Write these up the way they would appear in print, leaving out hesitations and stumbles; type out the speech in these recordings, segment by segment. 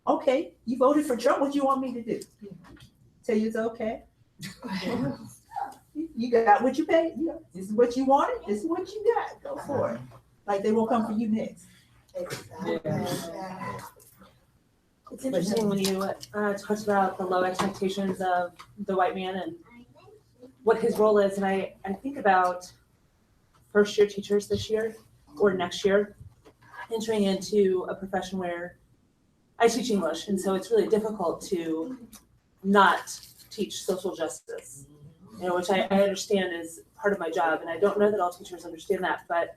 Okay, you voted for Trump. What do you want me to do? Tell you it's okay. You got what you paid. This is what you wanted. This is what you got. Go for it. Like they won't come for you next. Exactly. Yeah. It's interesting when you talked about the low expectations of the white man and what his role is. And I think about first year teachers this year or next year entering into a profession where I teach English. And so it's really difficult to not teach social justice, which I understand is part of my job. And I don't know that all teachers understand that, but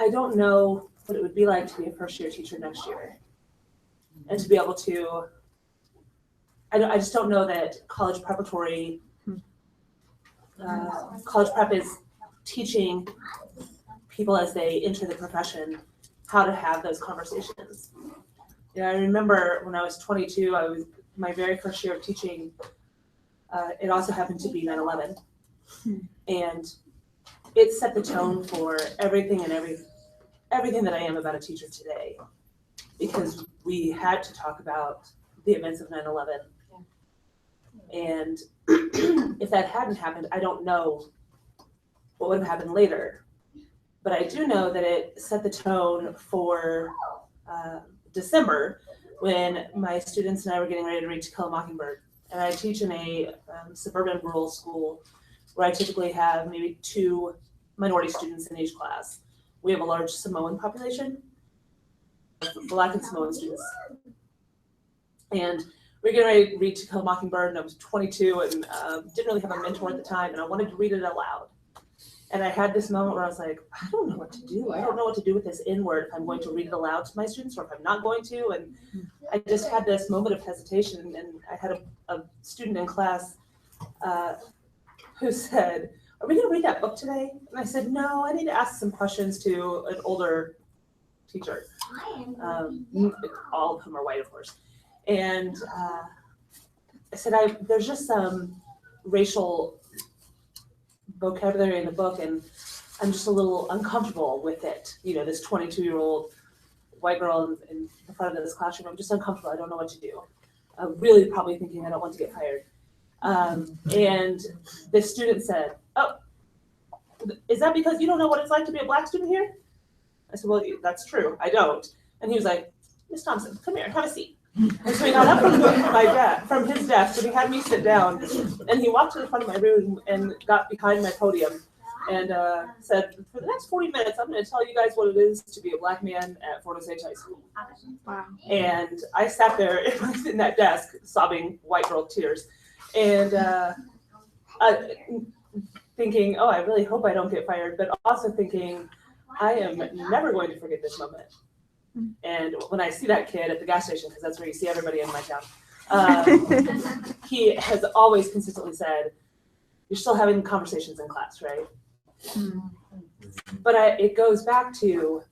I don't know what it would be like to be a first year teacher next year. And to be able to, I just don't know that college prep is teaching people as they enter the profession how to have those conversations. I remember when I was 22, I was my very first year of teaching. It also happened to be 9/11, and it set the tone for everything that I am about a teacher today, because we had to talk about the events of 9/11. And if that hadn't happened, I don't know what would have happened later. But I do know that it set the tone for December, when my students and I were getting ready to read To Kill a Mockingbird. And I teach in a suburban rural school where I typically have maybe 2 minority students in each class. We have a large Samoan population, Black and Samoan students. And we were getting ready to read To Kill a Mockingbird, and I was 22 and didn't really have a mentor at the time, and I wanted to read it aloud. And I had this moment where I was like, I don't know what to do. I don't know what to do with this N-word, if I'm going to read it aloud to my students or if I'm not going to. And I just had this moment of hesitation. And I had a student in class who said, are we going to read that book today? And I said, no, I need to ask some questions to an older teacher. All of whom are white, of course. And I said, there's just some racial vocabulary in the book, and I'm just a little uncomfortable with it. This 22-year-old white girl in the front of this classroom, I'm just uncomfortable. I don't know what to do. I'm really probably thinking I don't want to get fired. And the student said, oh, is that because you don't know what it's like to be a Black student here? I said, well, that's true. I don't. And he was like, Miss Thompson, come here, have a seat. And so he got up from his desk, and he had me sit down, and he walked to the front of my room and got behind my podium and said, for the next 40 minutes, I'm going to tell you guys what it is to be a Black man at Fort Osage High School. Wow. And I sat there in that desk, sobbing white girl tears, and thinking, oh, I really hope I don't get fired, but also thinking, I am never going to forget this moment. And when I see that kid at the gas station, because that's where you see everybody in my town, he has always consistently said, you're still having conversations in class, right? But it goes back to,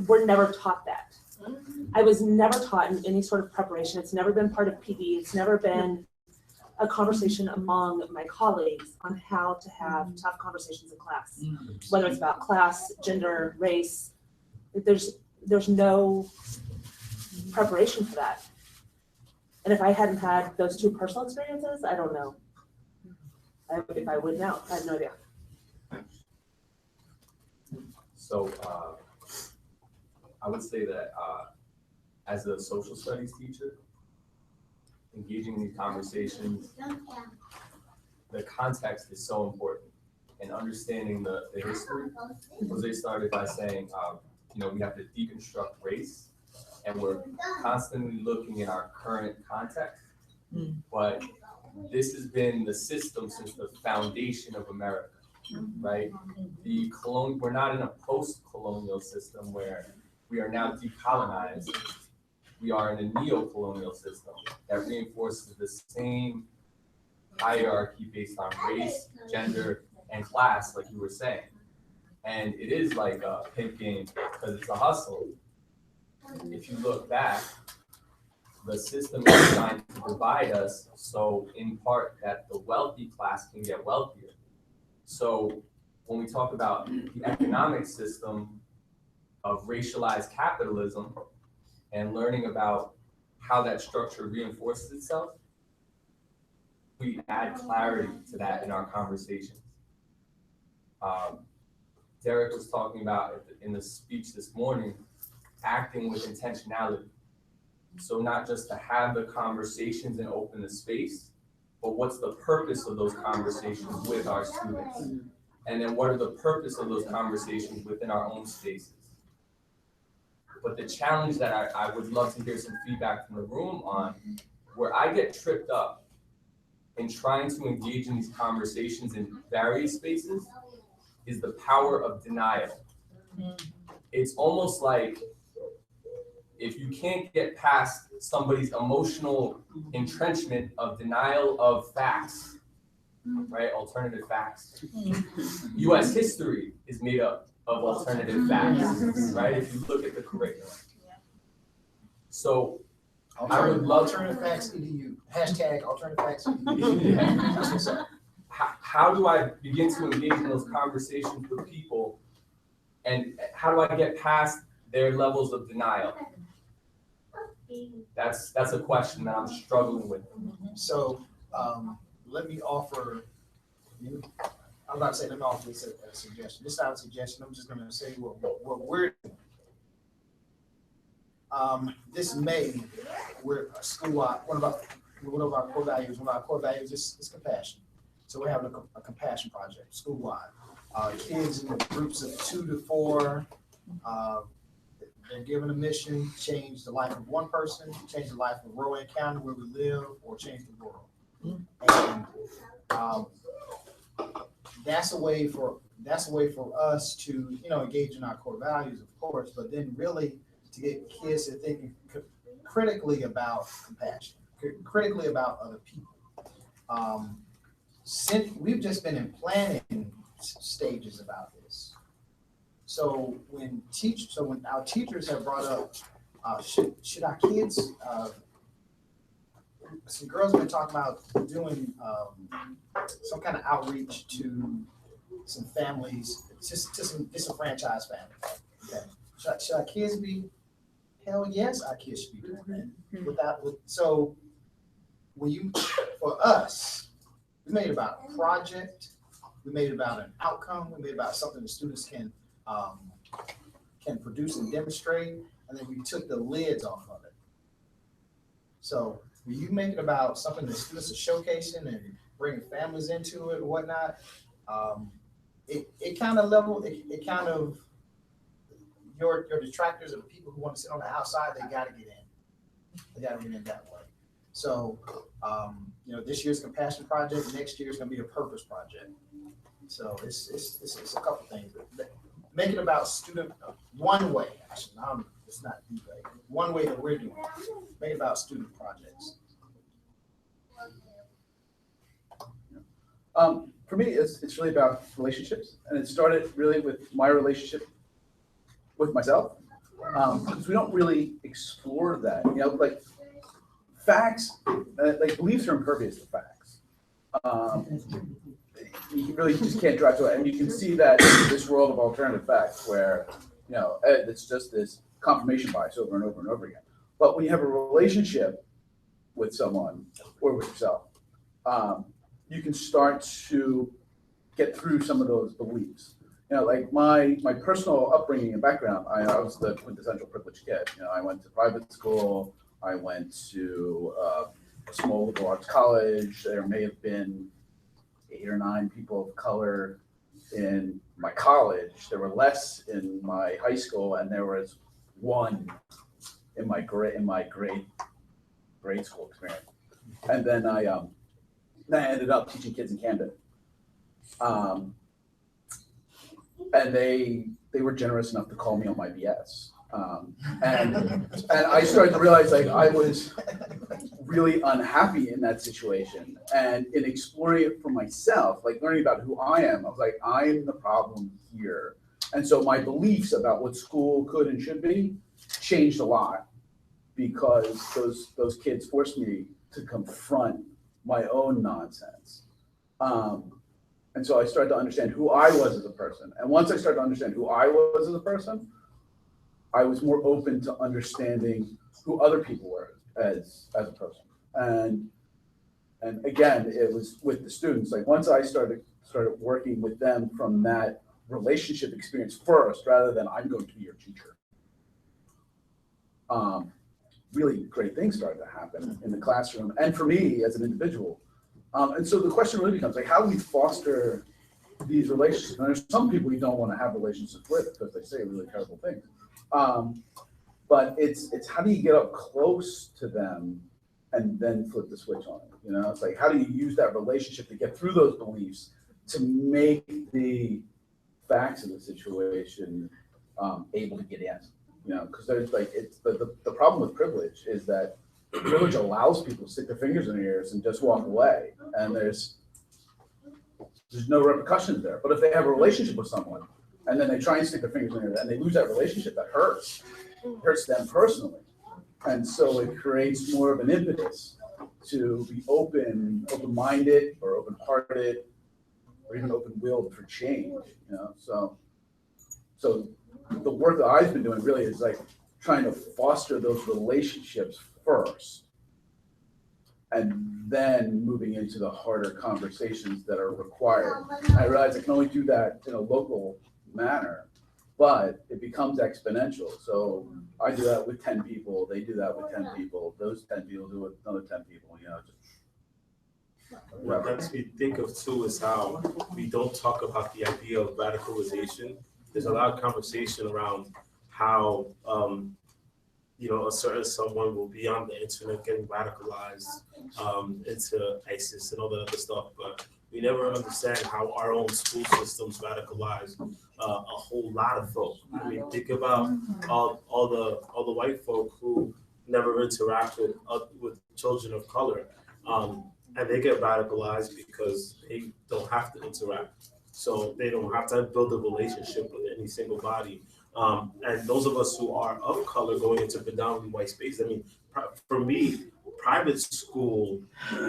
we're never taught that. I was never taught in any sort of preparation. It's never been part of PE. It's never been a conversation among my colleagues on how to have tough conversations in class, whether it's about class, gender, race. There's no preparation for that. And if I hadn't had those 2 personal experiences, I don't know if I would now. I have no idea. So I would say that as a social studies teacher, engaging in these conversations, the context is so important, and understanding the history. Jose started by saying, we have to deconstruct race, and we're constantly looking at our current context. But this has been the system since the foundation of America, right? We're not in a post-colonial system where we are now decolonized. We are in a neo-colonial system that reinforces the same hierarchy based on race, gender, and class, like you were saying. And it is like a pimp game because it's a hustle. If you look back, the system is designed to divide us, so in part that the wealthy class can get wealthier. So when we talk about the economic system of racialized capitalism and learning about how that structure reinforces itself, we add clarity to that in our conversations. Derek was talking about in the speech this morning, acting with intentionality. So not just to have the conversations and open the space, but what's the purpose of those conversations with our students? And then what are the purpose of those conversations within our own spaces? But the challenge that I would love to hear some feedback from the room on, where I get tripped up in trying to engage in these conversations in various spaces, is the power of denial. It's almost like if you can't get past somebody's emotional entrenchment of denial of facts, right? Alternative facts. US history is made up of alternative facts, right? If you look at the curriculum. So I would love alternative facts EDU. Hashtag alternative facts EDU. How do I begin to engage in those conversations with people, and how do I get past their levels of denial? That's a question that I'm struggling with. So let me offer, I'm about to say, let me offer this a suggestion. This is not a suggestion, I'm just gonna say what we're doing. This May, we're a school-wide, one of our core values is compassion. So we're having a compassion project school-wide. Kids in groups of 2 to 4, they're given a mission: change the life of one person, change the life of Rowan County where we live, or change the world. And that's a way for us to engage in our core values, of course, but then really to get kids to think critically about compassion, critically about other people. Since we've just been in planning stages about this. So when our teachers have brought up, should our kids, some girls have been talking about doing some kind of outreach to some families, just to some disenfranchised families. Okay. Should our kids be? Hell yes, our kids should be doing that. So when for us, we made it about a project, we made it about an outcome, we made it about something the students can produce and demonstrate, and then we took the lids off of it. So when you make it about something that students are showcasing and bringing families into it or whatnot, it kind of your detractors or the people who want to sit on the outside, they got to get in. They got to get in that way. So, this year's compassion project, next year's going to be a purpose project. So it's a couple things. Make it about student, one way, actually, it's not the way, one way that we're doing it. Make it about student projects. For me, it's really about relationships, and it started really with my relationship with myself, because we don't really explore that. Like facts, like beliefs are impervious to facts. You really just can't drive to it, and you can see that in this world of alternative facts, where it's just this confirmation bias over and over and over again. But when you have a relationship with someone or with yourself, you can start to get through some of those beliefs. Like my personal upbringing and background, I was the quintessential privileged kid. I went to private school, I went to a small liberal arts college. There may have been 8 or 9 people of color in my college. There were less in my high school, and there was 1 in my grade school experience. And then I ended up teaching kids in Camden. And they were generous enough to call me on my BS. And I started to realize, like, I was really unhappy in that situation. And in exploring it for myself, like learning about who I am, I was like, I'm the problem here. And so my beliefs about what school could and should be changed a lot, because those kids forced me to confront my own nonsense. And so I started to understand who I was as a person. And once I started to understand who I was as a person, I was more open to understanding who other people were as a person. And again, it was with the students, like once I started working with them from that relationship experience first, rather than I'm going to be your teacher. Really great things started to happen in the classroom and for me as an individual. And so the question really becomes like, how do we foster these relationships? And there's some people you don't want to have relationships with because they say really terrible things. But it's how do you get up close to them and then flip the switch on it? You know, it's like, how do you use that relationship to get through those beliefs to make the facts of the situation able to get in? You know, because there's like, it's the problem with privilege is that privilege allows people to stick their fingers in their ears and just walk away, and there's no repercussions there. But if they have a relationship with someone and then they try and stick their fingers in their ears and they lose that relationship, that hurts them personally. And so it creates more of an impetus to be open-minded or open-hearted or even open-willed for change, you know? So the work that I've been doing really is like trying to foster those relationships first and then moving into the harder conversations that are required. I realize I can only do that in a local manner, but it becomes exponential. So I do that with 10 people, they do that with 10 people, those 10 people do it with another 10 people, you know. What makes me think of too is how we don't talk about the idea of radicalization. There's a lot of conversation around how, you know, a certain someone will be on the internet getting radicalized into ISIS and all that other stuff, but we never understand how our own school systems radicalize a whole lot of folk. I mean, think about all the white folk who never interact with children of color, and they get radicalized because they don't have to interact. So they don't have to build a relationship with any single body. And those of us who are of color going into predominantly white space, I mean, for me, private school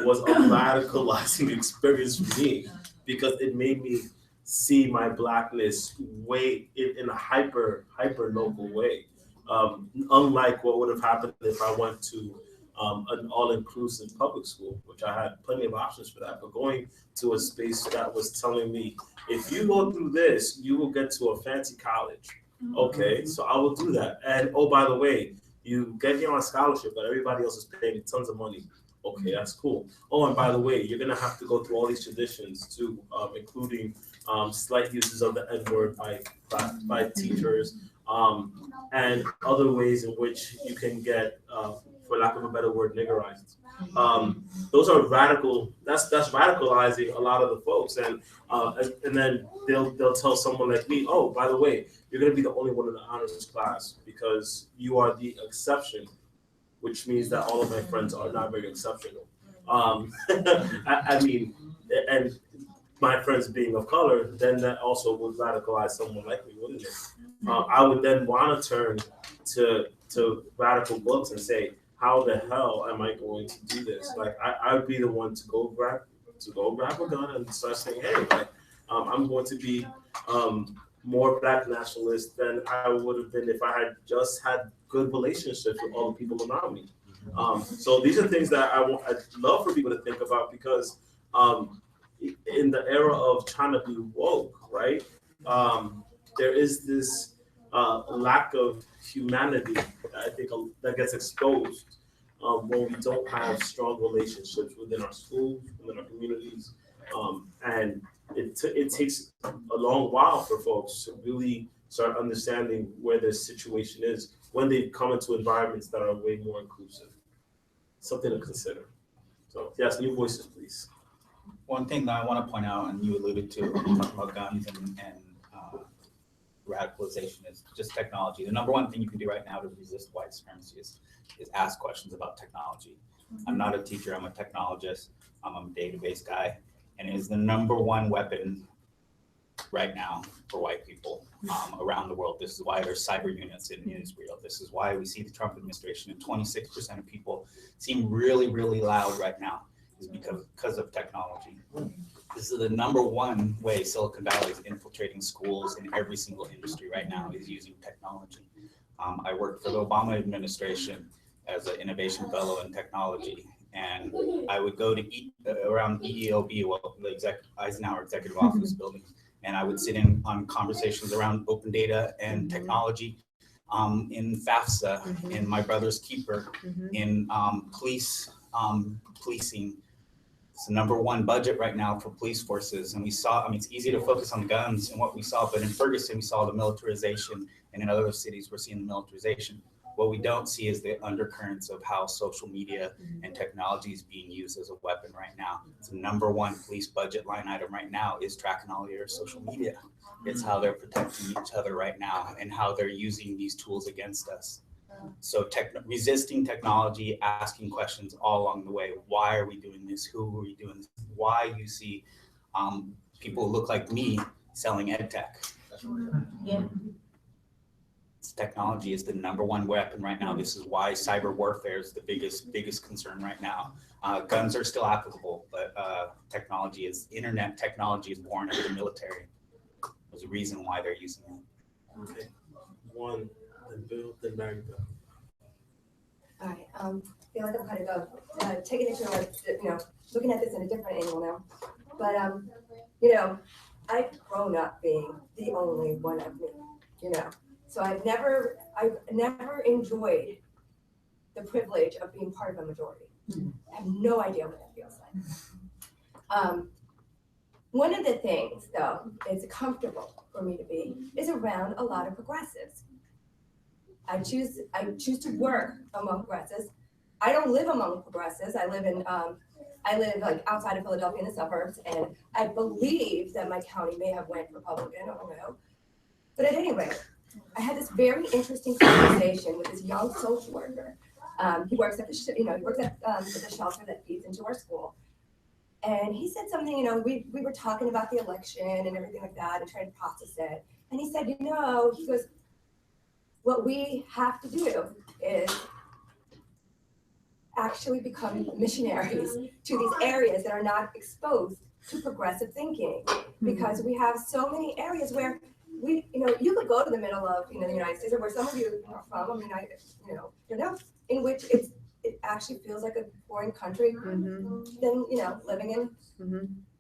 was a radicalizing experience for me because it made me see my blackness way in a hyper local way. Unlike what would have happened if I went to an all-inclusive public school, which I had plenty of options for that, but going to a space that was telling me, if you go through this, you will get to a fancy college. Okay, so I will do that. And oh, by the way, you get here on scholarship, but everybody else is paying tons of money. Okay, that's cool. Oh, and by the way, you're gonna have to go through all these traditions too, including slight uses of the N-word by teachers, and other ways in which you can get, for lack of a better word, niggerized. Those are radical. That's radicalizing a lot of the folks, and then they'll tell someone like me, oh, by the way, you're gonna be the only one in the honors class because you are the exception, which means that all of my friends are not very exceptional. I mean, and my friends being of color, then that also would radicalize someone like me, wouldn't it? I would then want to turn to radical books and say, how the hell am I going to do this? Like, I would be the one to go grab a gun and start saying, hey, like, I'm going to be more Black nationalist than I would have been if I had just had good relationships with all the people around me. So these are things that I'd love for people to think about because in the era of trying to be woke, right? There is this lack of humanity that I think that gets exposed when we don't have strong relationships within our schools, within our communities, and it takes a long while for folks to really start understanding where their situation is when they come into environments that are way more inclusive. Something to consider. So yes, new voices, please. One thing that I want to point out, and you alluded to when you talk about guns and radicalization, is just technology. The number one thing you can do right now to resist white supremacy is ask questions about technology. I'm not a teacher, I'm a technologist, I'm a database guy, and it is the number one weapon right now for white people around the world. This is why there's cyber units in Israel. This is why we see the Trump administration and 26% of people seem really, really loud right now, is because of technology. This is the number one way Silicon Valley is infiltrating schools in every single industry right now, is using technology. I worked for the Obama administration, as an innovation fellow in technology. And I would go to around EEOB, well, the Eisenhower Executive Office building, and I would sit in on conversations around open data and technology in FAFSA, in My Brother's Keeper, in policing. It's the #1 budget right now for police forces. And we saw, it's easy to focus on the guns and what we saw, but in Ferguson, we saw the militarization, and in other cities, we're seeing the militarization. What we don't see is the undercurrents of how social media and technology is being used as a weapon right now. It's the #1 police budget line item right now is tracking all your social media. It's how they're protecting each other right now and how they're using these tools against us. So resisting technology, asking questions all along the way. Why are we doing this? Who are we doing this? Why you see people who look like me selling ed tech. Yeah. Technology is the #1 weapon right now. This is why cyber warfare is the biggest concern right now. Guns are still applicable, but internet technology is born of the military. There's a reason why they're using it. Okay. One, then Bill, then Magda. All right, I feel like I'm kind of taking it to looking at this in a different angle now. But I've grown up being the only one of me, So I've never enjoyed the privilege of being part of a majority. I have no idea what that feels like. One of the things, though, it's comfortable for me to be is around a lot of progressives. I choose to work among progressives. I don't live among progressives. I live like outside of Philadelphia in the suburbs, and I believe that my county may have went Republican. I don't know, but at any rate, I had this very interesting conversation with this young social worker. He works at the shelter that feeds into our school. And he said something, we were talking about the election and everything like that and trying to process it. And he said, he goes, what we have to do is actually become missionaries to these areas that are not exposed to progressive thinking. Because we have so many areas where you could go to the middle of, the United States, or where some of you are from, in which it actually feels like a foreign country than, living in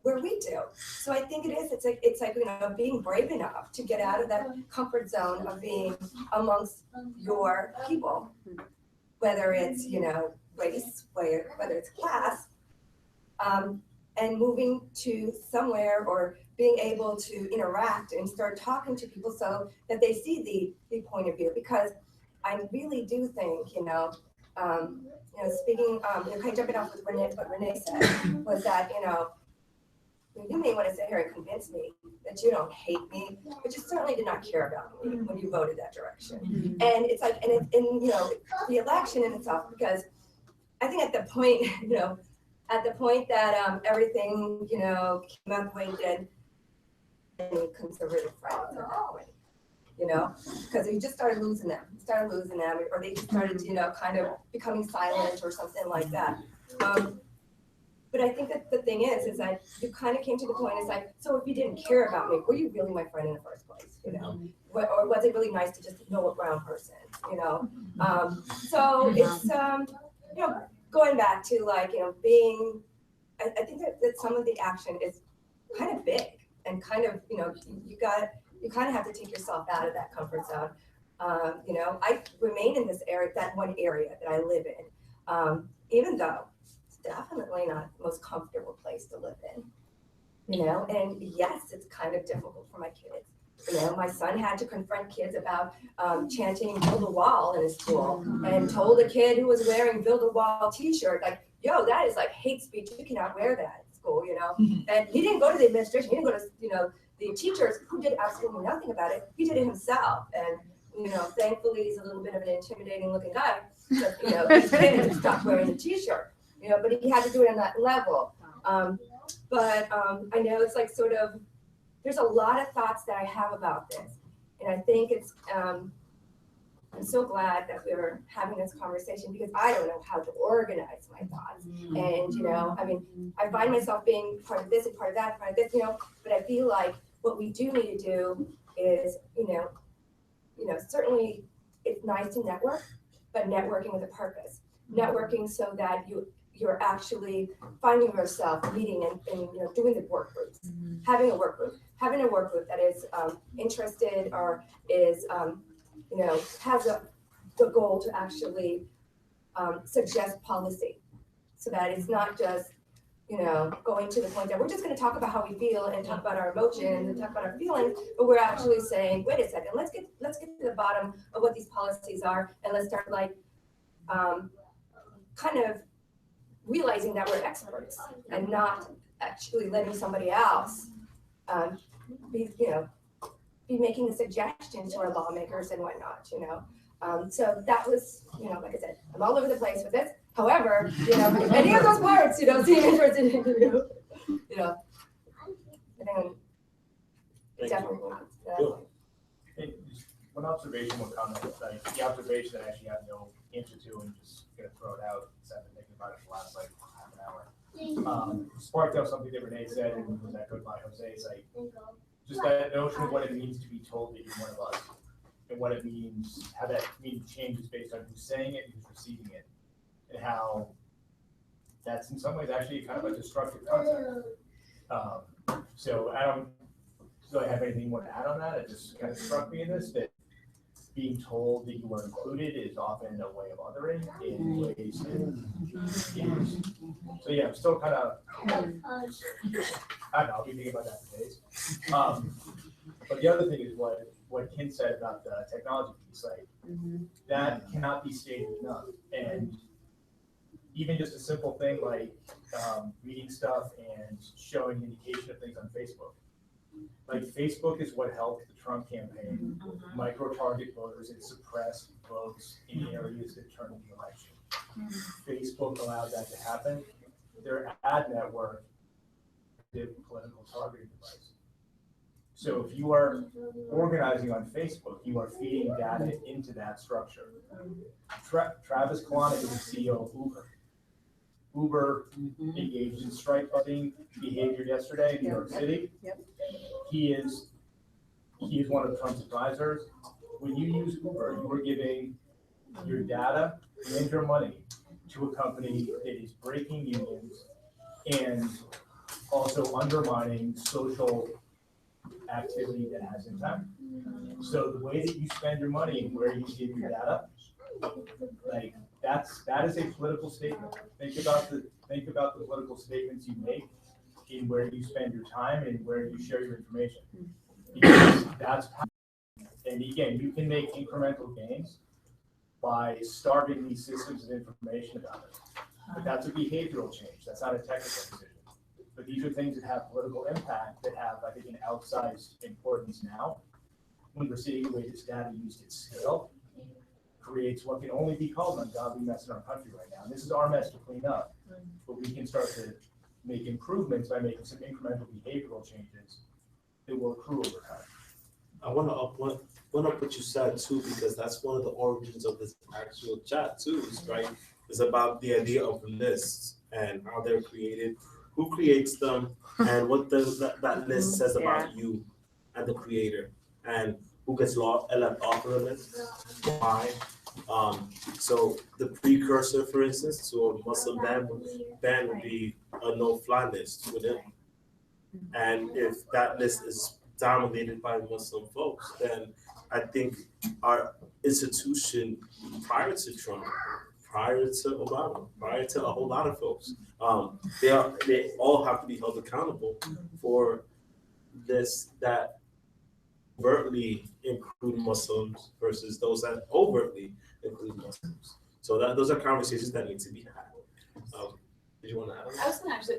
where we do. So I think it's like being brave enough to get out of that comfort zone of being amongst your people, whether it's, race, whether it's class, and moving to somewhere or being able to interact and start talking to people so that they see the point of view. Because I really do think, speaking, kind of jumping off with what Renee said, was that, you may want to sit here and convince me that you don't hate me, but you certainly did not care about me when you voted that direction. And it's like, and the election in itself, because I think at the point, that everything, came out the way it did, any conservative friends at that point, because you just started losing them, or they just started, kind of becoming silent or something like that. But I think that the thing is that you kind of came to the point, it's like, so if you didn't care about me, were you really my friend in the first place, Or was it really nice to just know a brown person, So it's, going back to like, being, I think that some of the action is kind of big and kind of, you kind of have to take yourself out of that comfort zone. I remain in this area, that one area that I live in, even though it's definitely not the most comfortable place to live in, and yes, it's kind of difficult for my kids. My son had to confront kids about chanting "Build a Wall" in his school, and told a kid who was wearing "Build a Wall" T-shirt, like, "Yo, that is like hate speech. You cannot wear that at school," And he didn't go to the administration. He didn't go to the teachers who did absolutely nothing about it. He did it himself, and thankfully he's a little bit of an intimidating looking guy. So, he's getting to stop wearing the T-shirt. But he had to do it on that level. But I know it's like sort of. There's a lot of thoughts that I have about this, and I think it's, I'm so glad that we're having this conversation because I don't know how to organize my thoughts. And, I find myself being part of this and part of that, but I feel like what we do need to do is, certainly it's nice to network, but networking with a purpose. Networking so that you're actually finding yourself meeting and doing the work groups, having a work group that is interested or is has the goal to actually suggest policy, so that it's not just going to the point that we're just going to talk about how we feel and talk about our emotions and talk about our feelings, but we're actually saying, wait a second, let's get to the bottom of what these policies are, and let's start kind of realizing that we're experts and not actually letting somebody else be making the suggestions to our lawmakers and whatnot. So that was, like I said, I'm all over the place with this. However, if any of those parts, seem interested in definitely. Hey, just one observation, one comment, like the observation that I actually have no answer to and just gonna throw it out, since I've been thinking about it for the last half an hour. Sparked up something that Renee said and was echoed by Jose. It's like just that notion of what it means to be told that you're one of us, and what it means, how that meaning changes based on who's saying it and who's receiving it, and how that's in some ways actually kind of a destructive concept. So I don't really have anything more to add on that. It just kind of struck me in this that being told that you are included is often a way of othering in ways that is. So yeah, I'm still kind of, I don't know, I'll be thinking about that for days. But the other thing is what Ken said about the technology piece, like that cannot be stated enough. And even just a simple thing like reading stuff and showing indication of things on Facebook. Like Facebook is what helped the Trump campaign micro-target voters and suppress votes in areas that turned the election. Facebook allowed that to happen. Their ad network did political targeting device. So if you are organizing on Facebook, you are feeding data into that structure. Travis Kalanick is the CEO of Uber. Uber engaged in strike fighting behavior yesterday in New York City. He is one of Trump's advisors. When you use Uber, you are giving your data and your money to a company that is breaking unions and also undermining social activity that has impact. So the way that you spend your money and where you give your data, like that is a political statement. Think about the political statements you make in where you spend your time and where you share your information. Because that's and again, you can make incremental gains by starving these systems of information about it. But that's a behavioral change. That's not a technical decision. But these are things that have political impact that have, I think, an outsized importance now. When we're seeing the way this data used at scale creates what can only be called an ungodly mess in our country right now. And this is our mess to clean up. But we can start to make improvements by making some incremental behavioral changes that will accrue over time. I want to up what you said too, because that's one of the origins of this actual chat too, right? It's about the idea of lists and how they're created, who creates them, and what that list says about you and the creator, and who gets elect off of the list, why. So the precursor, for instance, to a Muslim ban would be a no-fly list with it. And if that list is dominated by Muslim folks, then I think our institution prior to Trump, prior to Obama, prior to a whole lot of folks, they all have to be held accountable for that overtly include Muslims versus those that overtly include Muslims. So those are conversations that need to be had. Did you want to add on that? I was going to actually,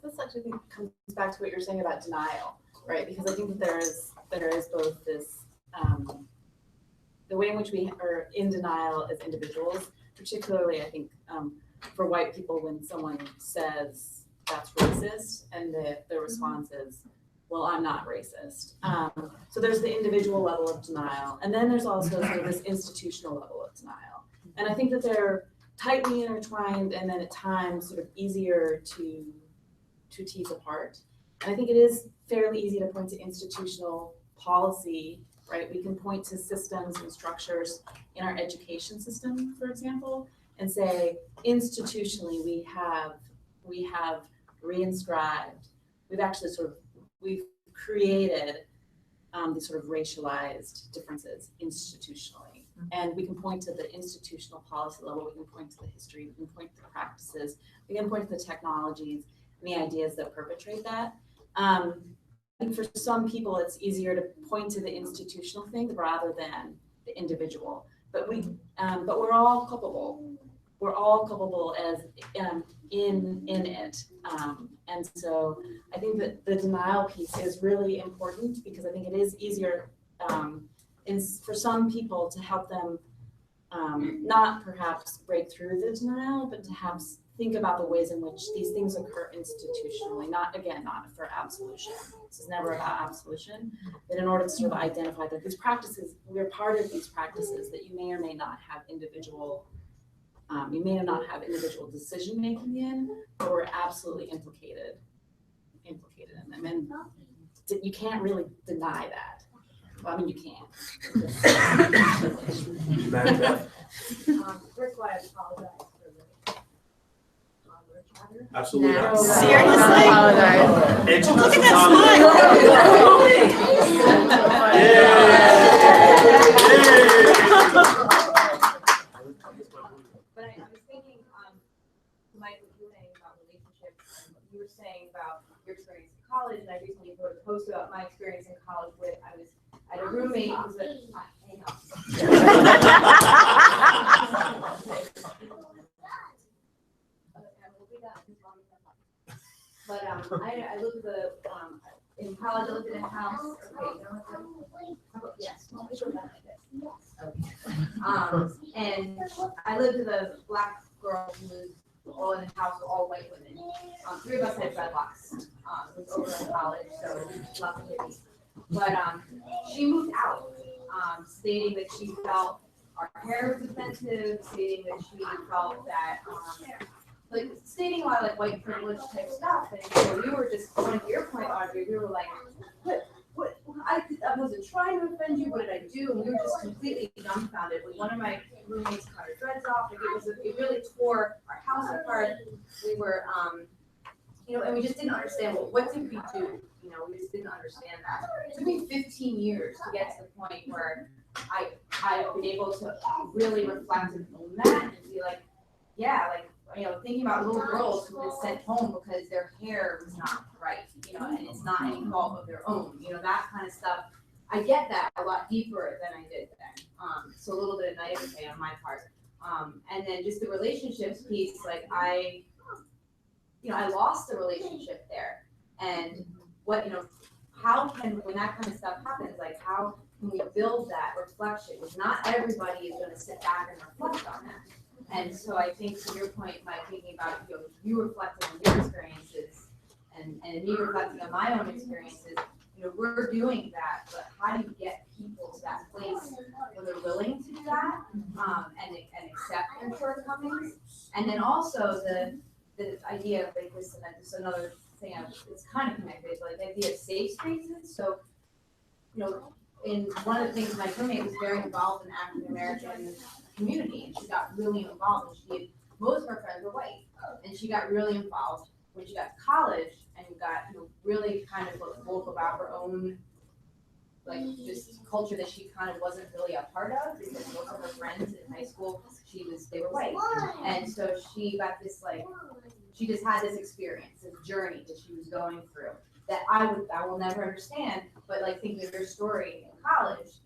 this actually comes back to what you're saying about denial, right? Because I think that there is both this, the way in which we are in denial as individuals, particularly I think for white people when someone says that's racist and the response is, well, I'm not racist. So there's the individual level of denial. And then there's also sort of this institutional level of denial. And I think that they're tightly intertwined and then at times sort of easier to tease apart. And I think it is fairly easy to point to institutional policy right? We can point to systems and structures in our education system, for example, and say institutionally we have reinscribed, we've created these sort of racialized differences institutionally. And we can point to the institutional policy level, we can point to the history, we can point to the practices, we can point to the technologies and the ideas that perpetrate that. I think for some people it's easier to point to the institutional thing rather than the individual. But we're all culpable. We're all culpable as in it. And so I think that the denial piece is really important because I think it is easier for some people to help them not perhaps break through the denial, but to have think about the ways in which these things occur institutionally, not for absolution. This is never about absolution, but in order to sort of identify that these practices, we're part of these practices that you may or may not have individual decision making in, but we're absolutely implicated in them. And you can't really deny that. Well, I mean, you can. First of all, I apologize for the chatter. Absolutely No. not. Seriously? Educon. Look at that But I was thinking, Mike, what you were saying about relationships, and what you were saying about your experience in college, and I recently wrote a post about my experience in college with, I had a roommate who was hang on. But I lived in college, I lived in a house. Yes. And I lived with a black girl who was all in the house with all white women. 3 of us had dreadlocks. It was over in college, so lots of hippies. But she moved out, stating that she felt our hair was offensive, stating that she felt that, stating a lot of white privilege type stuff. And so we were just, going to your point, Audrey, we were like, what, I wasn't trying to offend you, what did I do? And we were just completely dumbfounded. When one of my roommates cut her dreads off, it really tore our house apart. We were, and we just didn't understand, what did we do? We just didn't understand that. It took me 15 years to get to the point where I've been able to really reflect and own that and be like, yeah, thinking about little girls who've been sent home because their hair was not right, and it's not any fault of their own, that kind of stuff. I get that a lot deeper than I did then. So a little bit of naivete on my part. And then just the relationships piece, I lost the relationship there. And how can, when that kind of stuff happens, how can we build that reflection? Because not everybody is going to sit back and reflect on that. And so I think, to your point, Mike, thinking about you reflecting on your experiences and me reflecting on my own experiences, we're doing that, but how do you get people to that place where they're willing to do that and accept their shortcomings? And then also the idea of this, and this is another thing, it's kind of connected, but the idea of safe spaces. So, in one of the things, my roommate was very involved in the African American community, and she got really involved. And most of her friends were white, and she got really involved when she got to college, and got really kind of vocal about her own just culture that she kind of wasn't really a part of, because most of her friends in high school they were white, and so she got this she just had this experience, this journey that she was going through that I will never understand. But thinking of your story in college,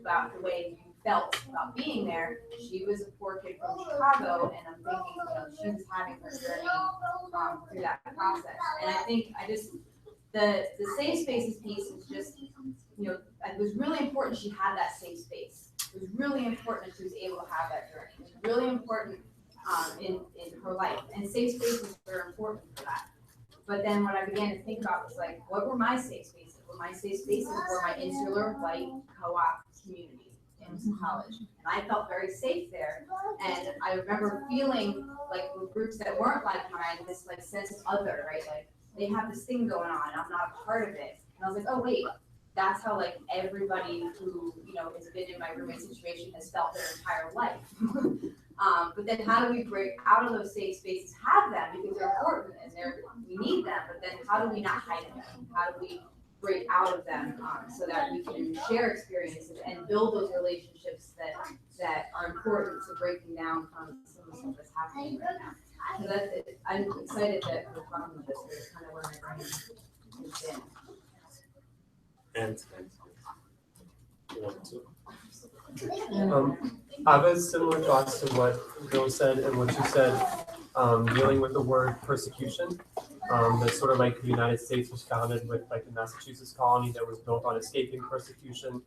about the way you felt about being there. She was a poor kid from Chicago, and I'm thinking, she was having her journey through that process. And I think the safe spaces piece is just, it was really important she had that safe space. It was really important that she was able to have that journey. It was really important in her life. And safe spaces were important for that. But then when I began to think about was what were my safe spaces? Well, my safe spaces were my insular white co-op community in college. And I felt very safe there. And I remember feeling with groups that weren't like mine, this sense of other, right? They have this thing going on, and I'm not a part of it. And I was like, oh wait, that's how like everybody who, you know, has been in my roommate situation has felt their entire life. But then how do we break out of those safe spaces, have them because they're important and we need them, but then how do we not hide in them? How do we break out of them so that we can share experiences and build those relationships that are important to breaking down from some of the stuff that's happening right now. So that's it. I'm excited that we're talking about this, because it's kind of where my brain has been. And I have a similar thoughts to what Bill said and what you said, dealing with the word persecution. That's sort of like the United States was founded with like the Massachusetts colony that was built on escaping persecution.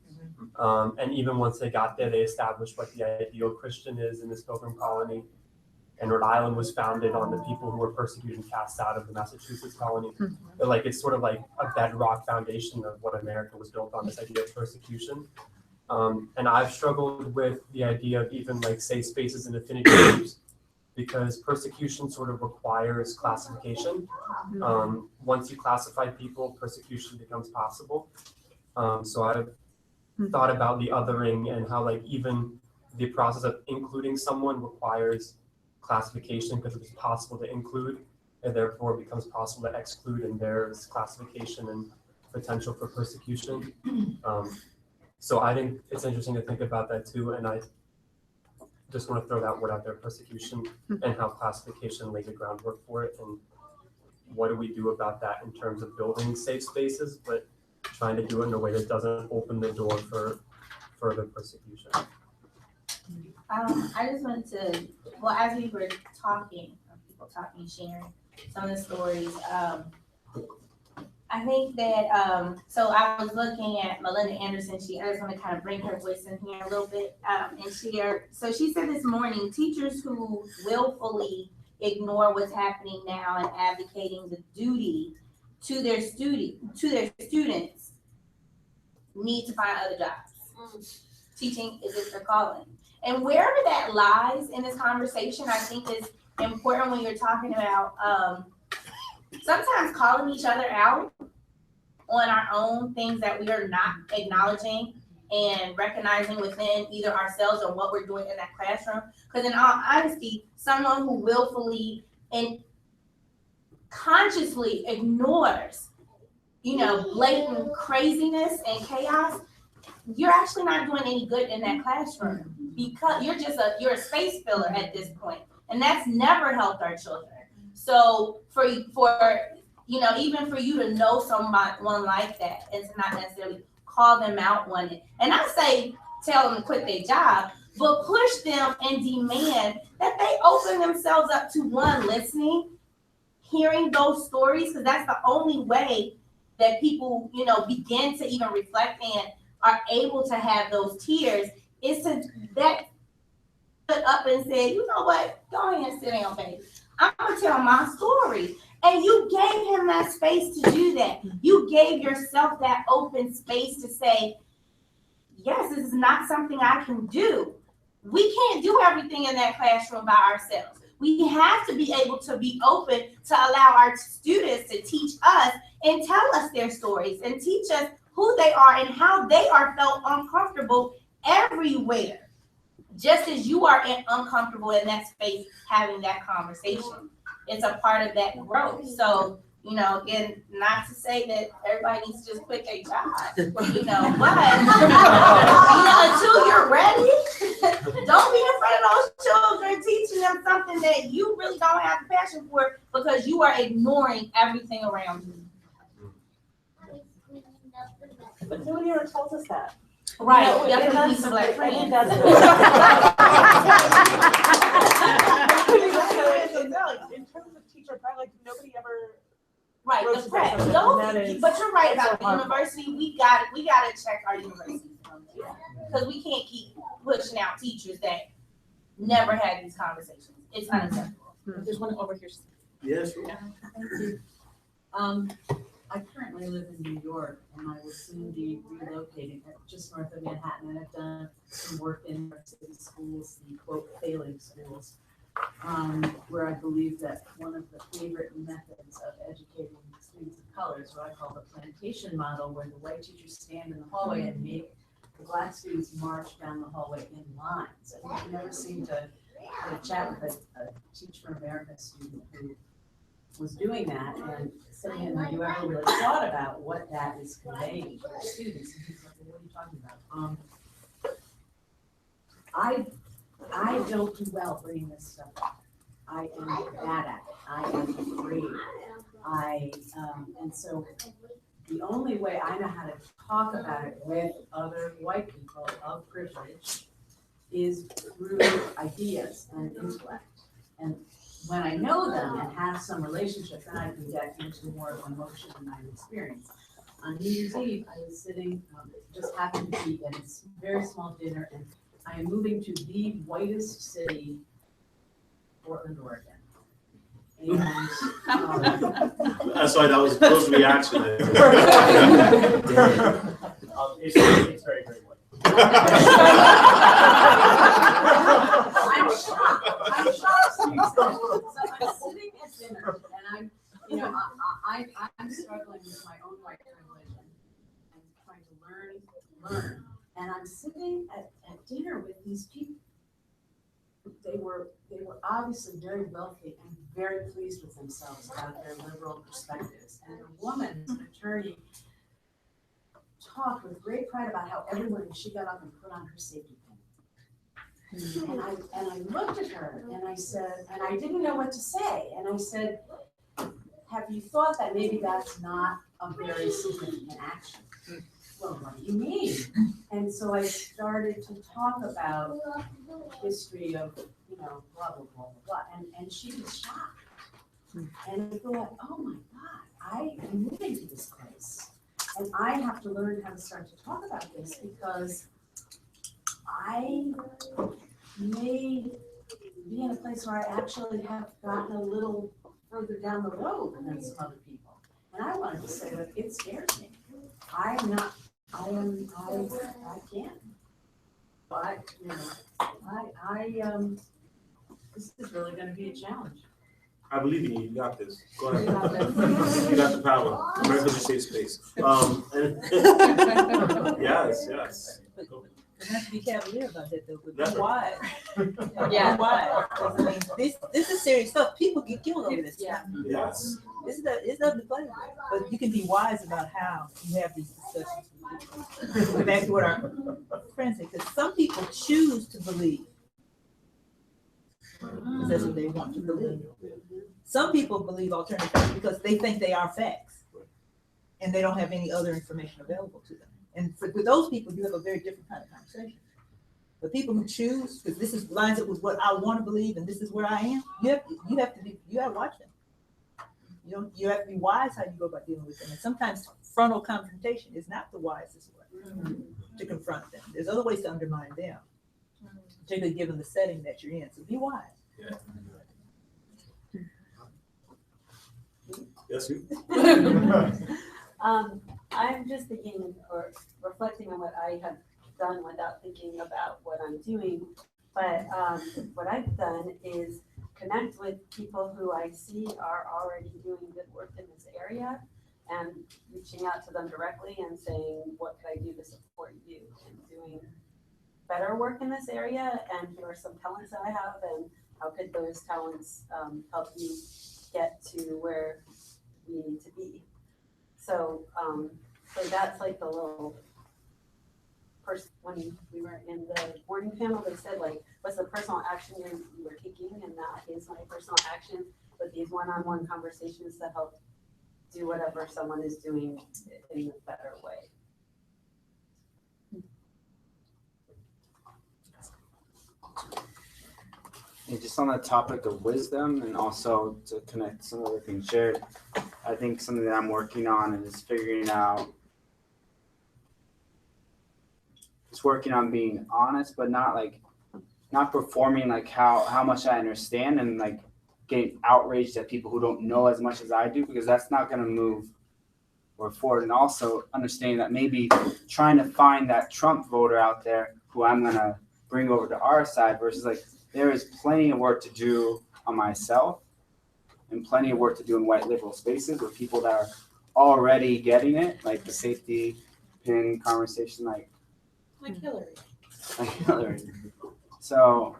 And even once they got there, they established what the ideal Christian is in this pilgrim colony. And Rhode Island was founded on the people who were persecuted and cast out of the Massachusetts colony. But like it's sort of like a bedrock foundation of what America was built on, this idea of persecution. And I've struggled with the idea of even like safe spaces and affinity groups, because persecution sort of requires classification. Once you classify people, persecution becomes possible. So I've thought about the othering and how like even the process of including someone requires classification, because it's possible to include and therefore it becomes possible to exclude, and there's classification and potential for persecution. So I think it's interesting to think about that too, and I just want to throw that word out there, persecution, and how classification lays the groundwork for it, and what do we do about that in terms of building safe spaces, but trying to do it in a way that doesn't open the door for further persecution. I just wanted to, well, as we were talking, people talking, sharing some of the stories, I think that, so I was looking at Melinda Anderson. I just want to kind of bring her voice in here a little bit and share. So she said this morning, teachers who willfully ignore what's happening now and advocating the duty to their students need to find other jobs. Teaching is their calling. And wherever that lies in this conversation, I think is important when you're talking about sometimes calling each other out on our own things that we are not acknowledging and recognizing within either ourselves or what we're doing in that classroom. Because in all honesty, someone who willfully and consciously ignores, blatant craziness and chaos, you're actually not doing any good in that classroom, because you're a space filler at this point, and that's never helped our children. So for even for you to know someone like that and to not necessarily call them out on it, and I say tell them to quit their job, but push them and demand that they open themselves up to listening, hearing those stories, because that's the only way that people begin to even reflect and are able to have those tears, is to that put up and say, you know what, go ahead and sit down, baby. I'm gonna tell my story. And you gave him that space to do that. You gave yourself that open space to say, yes, this is not something I can do. We can't do everything in that classroom by ourselves. We have to be able to be open to allow our students to teach us and tell us their stories and teach us who they are and how they are felt uncomfortable everywhere. Just as you are uncomfortable in that space having that conversation. It's a part of that growth. So, again, not to say that everybody needs to just quit their job, but, until you're ready, don't be in front of those children teaching them something that you really don't have the passion for, because you are ignoring everything around you. But nobody ever tells us that. Right. No, That's yeah, a piece of black friends. In terms of teacher pride, like nobody ever. Right, the prep. But you're right about the university. We got to check our universities, because we can't keep pushing out teachers that never had these conversations. It's unacceptable. There's one over here. Yes. I currently live in New York, and I will soon be relocating just north of Manhattan, and I've done some work in New York City schools, the quote failing schools, where I believe that one of the favorite methods of educating students of colors, what I call the plantation model, where the white teachers stand in the hallway and make the black students march down the hallway in lines. I've never seemed to get a chat with a Teach for America student who was doing that and saying, have you ever really thought about what that is conveying to the students? And he's like, well, what are you talking about? I don't do well bringing this stuff up. I am bad at it. I am afraid. And so the only way I know how to talk about it with other white people of privilege is through ideas and intellect. And when I know them and have some relationship, then I can get into more of emotion and my experience. On New Year's Eve, I was sitting, just happened to be at a very small dinner, and I am moving to the whitest city, Portland, Oregon. And that's why that was those reaction. It's very, very white. I'm shocked. I'm shocked. So I'm sitting at dinner, and I'm struggling with my own white privilege and trying to learn. And I'm sitting at dinner with these people. They were obviously very wealthy and very pleased with themselves about their liberal perspectives. And the woman, an attorney, talked with great pride about how every morning she got up and put on her safety pin. And I looked at her and I said, and I didn't know what to say. And I said, have you thought that maybe that's not a very significant action? Well, what do you mean? And so I started to talk about the history of, blah, blah, blah, blah, blah. And she was shocked. And I thought, oh my God, I am moving to this place. And I have to learn how to start to talk about this because I may be in a place where I actually have gotten a little further down the road than some other people. And I wanted to say that it scares me. I can't. But, this is really going to be a challenge. I believe in you. You got this. Go ahead. You got the power. America's a safe space. Yes. You have to be cavalier about that though, but Never. be wise. Yeah. Be wise. I mean, this is serious stuff. People get killed over this. Yeah. Yes. It's nothing to play with. But you can be wise about how you have these discussions with people. Back to what our friends say, because some people choose to believe. Because that's what they want to believe. Some people believe alternative facts because they think they are facts. And they don't have any other information available to them. And for those people, you have a very different kind of conversation. The people who choose, because this is lines up with what I want to believe, and this is where I am. You have to watch them. You have to be wise how you go about dealing with them. And sometimes frontal confrontation is not the wisest way to confront them. There's other ways to undermine them, particularly given the setting that you're in. So be wise. Yeah. Yes, you. I'm just thinking or reflecting on what I have done without thinking about what I'm doing. But what I've done is connect with people who I see are already doing good work in this area and reaching out to them directly and saying, what can I do to support you in doing better work in this area? And here are some talents that I have, and how could those talents help you get to where we need to be? So, so that's like the little person, when we were in the morning panel, they said like, what's the personal action you were taking? And that is my personal action with these one-on-one conversations to help do whatever someone is doing in a better way. And just on the topic of wisdom, and also to connect some of the things shared, I think something that I'm working on is figuring out, just working on being honest, but not performing like how much I understand, and like getting outraged at people who don't know as much as I do, because that's not going to move or forward. And also understanding that maybe trying to find that Trump voter out there who I'm going to bring over to our side, versus like, there is plenty of work to do on myself and plenty of work to do in white liberal spaces with people that are already getting it, like the safety pin conversation, like Hillary. Hillary. So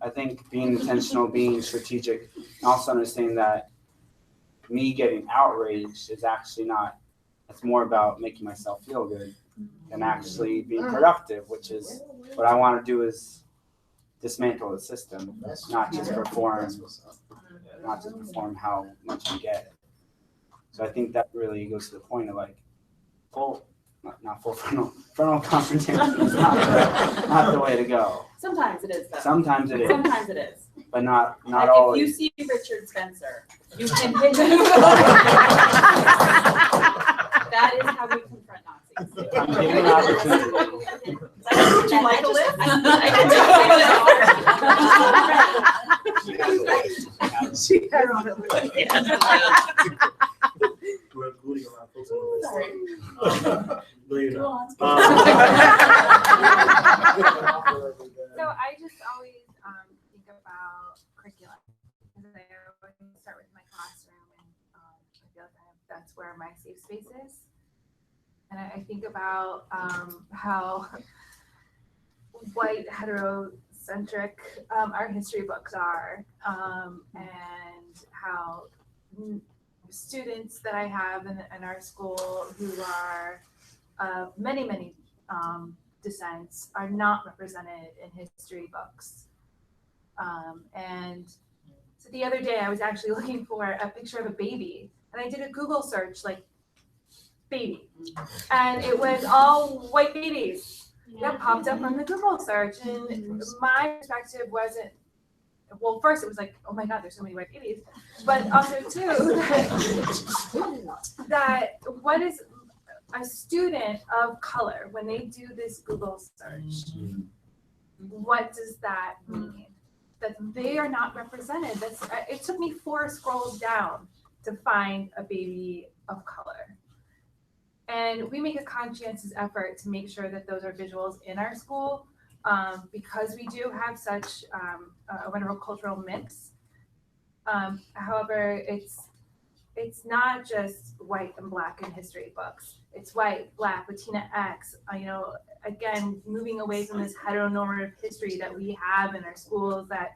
I think being intentional, being strategic, and also understanding that me getting outraged is actually not, it's more about making myself feel good than actually being productive, which is what I want to do is dismantle the system, not just perform how much I get. So I think that really goes to the point of like not full frontal confrontation is not the way to go. Sometimes it is though. Sometimes it is. Sometimes it is. But not Like always. if you see Richard Spencer, you can hit him. That is how we confront Nazis. I'm giving an opportunity. Would you like a lift? She had on it. We're including a lot of folks on the list. Sorry. No, you're not. So I just always think about curriculum. Because I always start with my classroom, and I feel like that's where my safe space is. And I think about how white heterocentric our history books are, and how students that I have in our school who are many descents are not represented in history books. And so the other day I was actually looking for a picture of a baby, and I did a Google search like baby, and it was all white babies that popped up on the Google search. And my perspective wasn't, well, first it was like, oh my God, there's so many white babies, but also too that what is a student of color when they do this Google search, what does that mean? That they are not represented. It took me 4 scrolls down to find a baby of color. And we make a conscientious effort to make sure that those are visuals in our school, because we do have such a wonderful cultural mix. However, it's not just white and black in history books. It's white, black, Latinx, again, moving away from this heteronormative history that we have in our schools that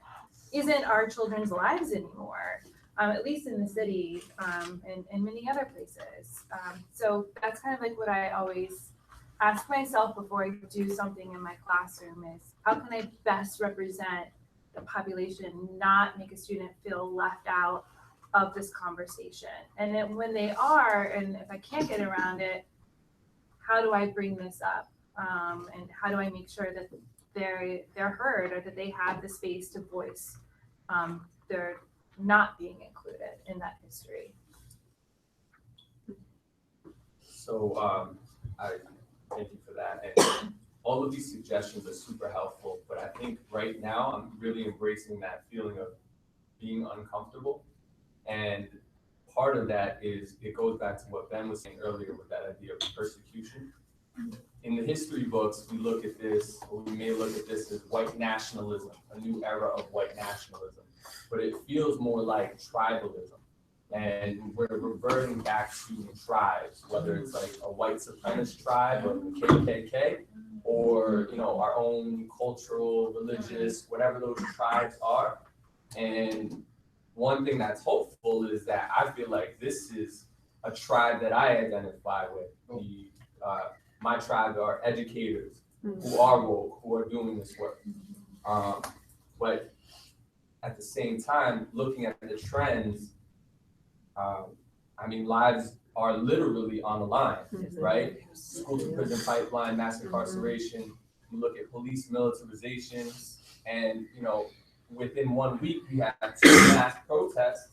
isn't our children's lives anymore. At least in the city, and many other places. So that's kind of like what I always ask myself before I do something in my classroom is, how can I best represent the population, not make a student feel left out of this conversation? And then when they are, and if I can't get around it, how do I bring this up? And how do I make sure that they're heard, or that they have the space to voice their not being included in that history? So I thank you for that. And all of these suggestions are super helpful, but I think right now I'm really embracing that feeling of being uncomfortable. And part of that is, it goes back to what Ben was saying earlier with that idea of persecution. In the history books, we look at this, or we may look at this as white nationalism, a new era of white nationalism. But it feels more like tribalism. And we're reverting back to tribes, whether it's like a white supremacist tribe or the KKK, or our own cultural, religious, whatever those tribes are. And one thing that's hopeful is that I feel like this is a tribe that I identify with. My tribe are educators who are woke, who are doing this work. But at the same time, looking at the trends, lives are literally on the line, right? School to prison pipeline, mass incarceration. You look at police militarization, and within 1 week we have 2 mass protests,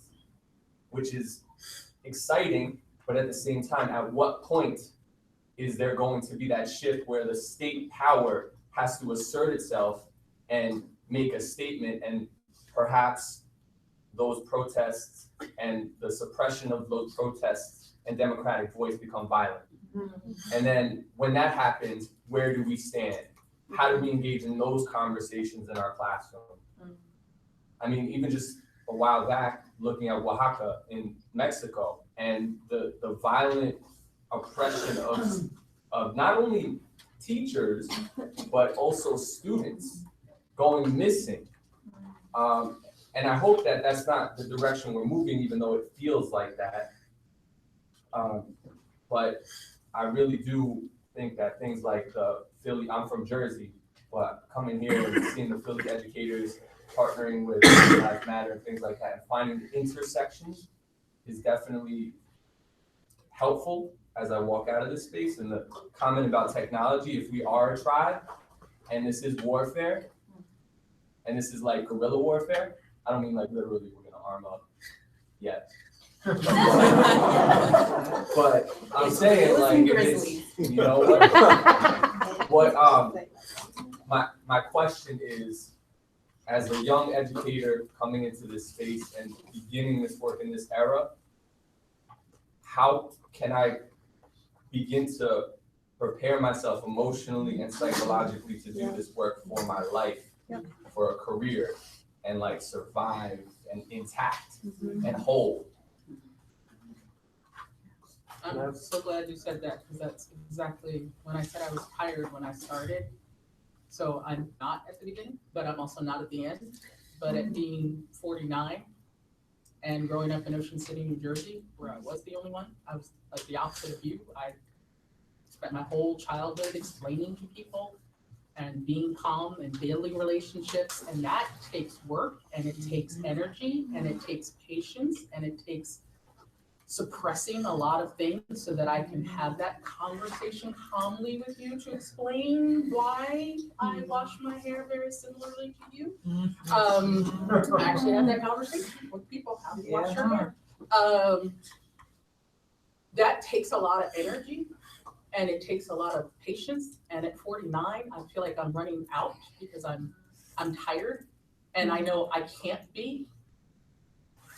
which is exciting. But at the same time, at what point is there going to be that shift where the state power has to assert itself and make a statement, and perhaps those protests and the suppression of those protests and democratic voice become violent? And then when that happens, where do we stand? How do we engage in those conversations in our classroom? Even just a while back, looking at Oaxaca in Mexico and the violent oppression of not only teachers, but also students going missing. And I hope that that's not the direction we're moving, even though it feels like that. But I really do think that things like the Philly, I'm from Jersey, but coming here and seeing the Philly educators partnering with Black Lives Matter and things like that, and finding the intersections is definitely helpful as I walk out of this space. And the comment about technology, if we are a tribe and this is warfare, and this is like guerrilla warfare, I don't mean like literally we're gonna arm up yet. But I'm saying like if it's, you know what my question is, as a young educator coming into this space and beginning this work in this era, how can I begin to prepare myself emotionally and psychologically to do this work for my life, for a career, and like survive and intact and whole? I'm so glad you said that, because that's exactly when I said I was tired when I started. So I'm not at the beginning, but I'm also not at the end. But at being 49 and growing up in Ocean City, New Jersey, where I was the only one, I was like the opposite of you. I spent my whole childhood explaining to people and being calm and building relationships, and that takes work, and it takes energy, and it takes patience, and it takes suppressing a lot of things so that I can have that conversation calmly with you to explain why I wash my hair very similarly to you. I actually have that conversation with people, how do you wash your hair? That takes a lot of energy, and it takes a lot of patience. And at 49, I feel like I'm running out because I'm tired, and I know I can't be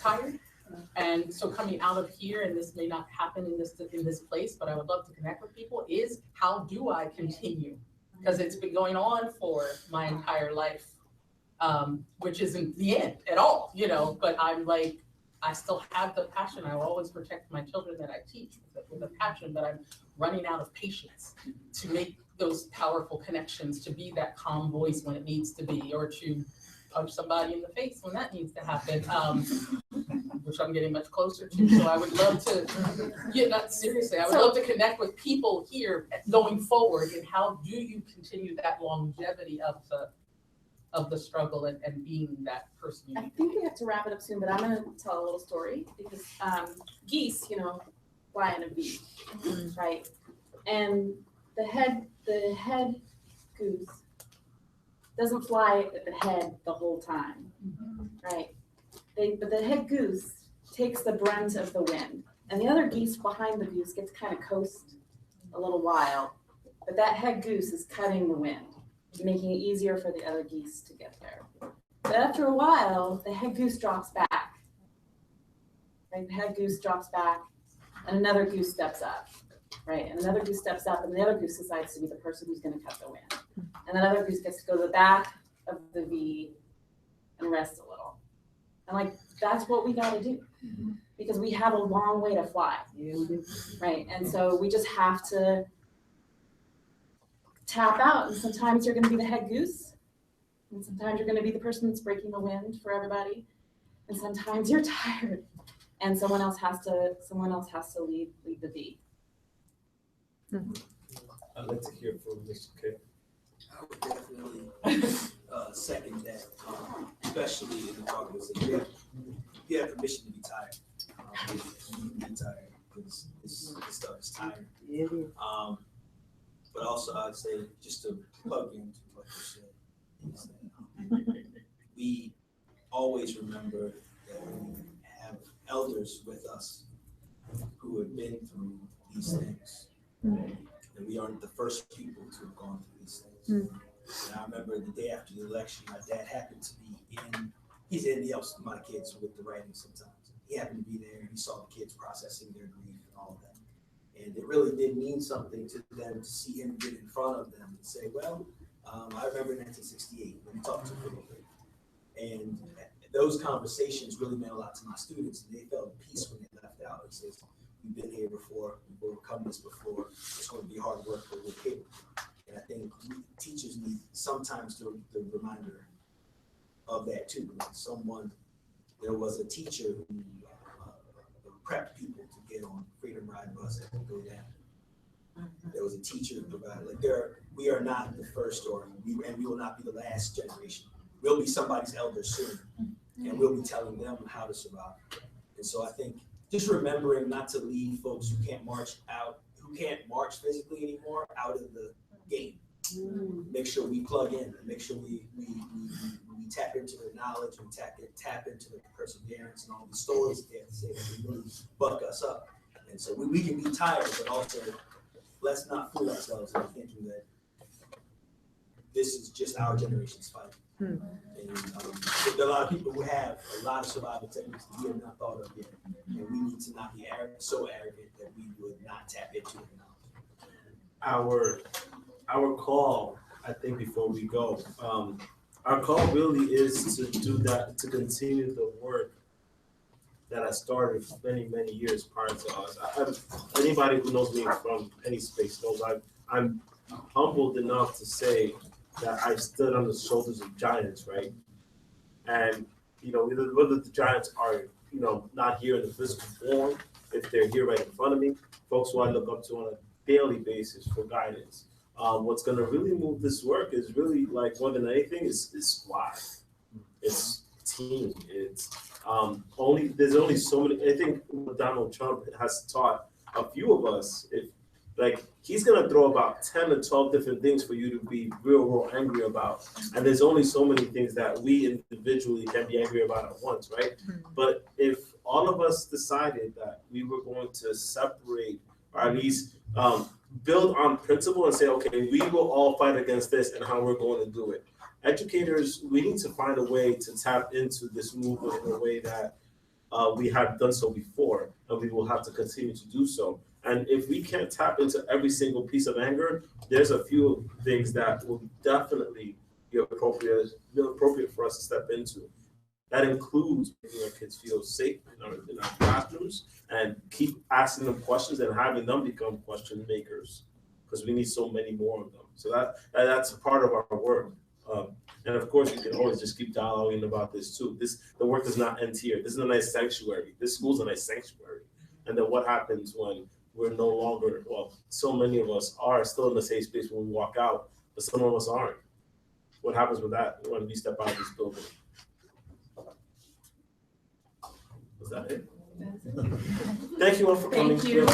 tired. And so coming out of here, and this may not happen in this place, but I would love to connect with people, is how do I continue? Because it's been going on for my entire life, which isn't the end at all, you know, but I'm like, I still have the passion. I will always protect my children that I teach with a passion, but I'm running out of patience to make those powerful connections, to be that calm voice when it needs to be, or to punch somebody in the face when that needs to happen, which I'm getting much closer to. So I would love to, seriously, I would love to connect with people here going forward, and how do you continue that longevity of the struggle and being that person. I think we have to wrap it up soon, but I'm gonna tell a little story, because geese, you know, fly in a V, right? And the head goose doesn't fly at the head the whole time, right? But the head goose takes the brunt of the wind, and the other geese behind the goose gets kind of coast a little while, but that head goose is cutting the wind, making it easier for the other geese to get there. But after a while, the head goose drops back, right? The head goose drops back, and another goose steps up, right? And another goose steps up, and the other goose decides to be the person who's going to cut the wind. And another goose gets to go to the back of the V and rest a little. And like, that's what we got to do, because we have a long way to fly, right? And so we just have to tap out, and sometimes you're going to be the head goose, and sometimes you're going to be the person that's breaking the wind for everybody, and sometimes you're tired, and someone else has to lead the V. I'd like to hear from Mr. K. I would definitely second that, especially in the talk was that you have permission to be tired. You can be tired because this stuff is tired. But also I'd say, just to plug into what you said, is that we always remember that we have elders with us who have been through these things. And we aren't the first people to have gone through these things. And I remember the day after the election, my dad happened to be he's in the helps my kids with the writing sometimes. He happened to be there, and he saw the kids processing their grief and all of that. And it really did mean something to them to see him get in front of them and say, well, I remember 1968 when he talked to them. And those conversations really meant a lot to my students, and they felt peace when they left out. It says, we've been here before, we've overcome this before, it's going to be hard work, but we're capable. And I think teachers need sometimes the reminder of that too. There was a teacher who prepped people to get on Freedom Ride bus and go down. There was a teacher who provided, we are not the first, and we will not be the last generation. We'll be somebody's elder soon, and we'll be telling them how to survive. And so I think just remembering not to leave folks who can't march physically anymore out of the game. Make sure we plug in, and make sure we tap into their knowledge, and tap into the perseverance and all the stories that they have to say that really buck us up. And so we can be tired, but also let's not fool ourselves into thinking that this is just our generation's fight. And there are a lot of people who have a lot of survival techniques that we have not thought of yet, and we need to not be so arrogant that we would not tap into it now. Our call, I think, before we go, our call really is to do that, to continue the work that I started many, many years prior to us. Anybody who knows me from any space knows I'm humbled enough to say that I've stood on the shoulders of giants, right? And, whether the giants are, not here in the physical form, if they're here right in front of me, folks who I look up to on a daily basis for guidance. What's going to really move this work is really, more than anything, is squad. It's team. It's there's only so many. I think Donald Trump has taught a few of us, he's going to throw about 10 to 12 different things for you to be real angry about. And there's only so many things that we individually can be angry about at once, right? But if all of us decided that we were going to separate, or at least build on principle and say, okay, we will all fight against this and how we're going to do it. Educators, we need to find a way to tap into this movement in a way that we have done so before, and we will have to continue to do so. And if we can't tap into every single piece of anger, there's a few things that will definitely be appropriate for us to step into. That includes making our kids feel safe in our classrooms, and keep asking them questions and having them become question makers, because we need so many more of them. So that's a part of our work. And of course, you can always just keep dialoguing about this too. The work does not end here. This is a nice sanctuary. This school's a nice sanctuary. And then what happens when we're no longer, so many of us are still in the safe space when we walk out, but some of us aren't. What happens with that when we step out of this building? Was that it? Thank you all for coming. Thank you.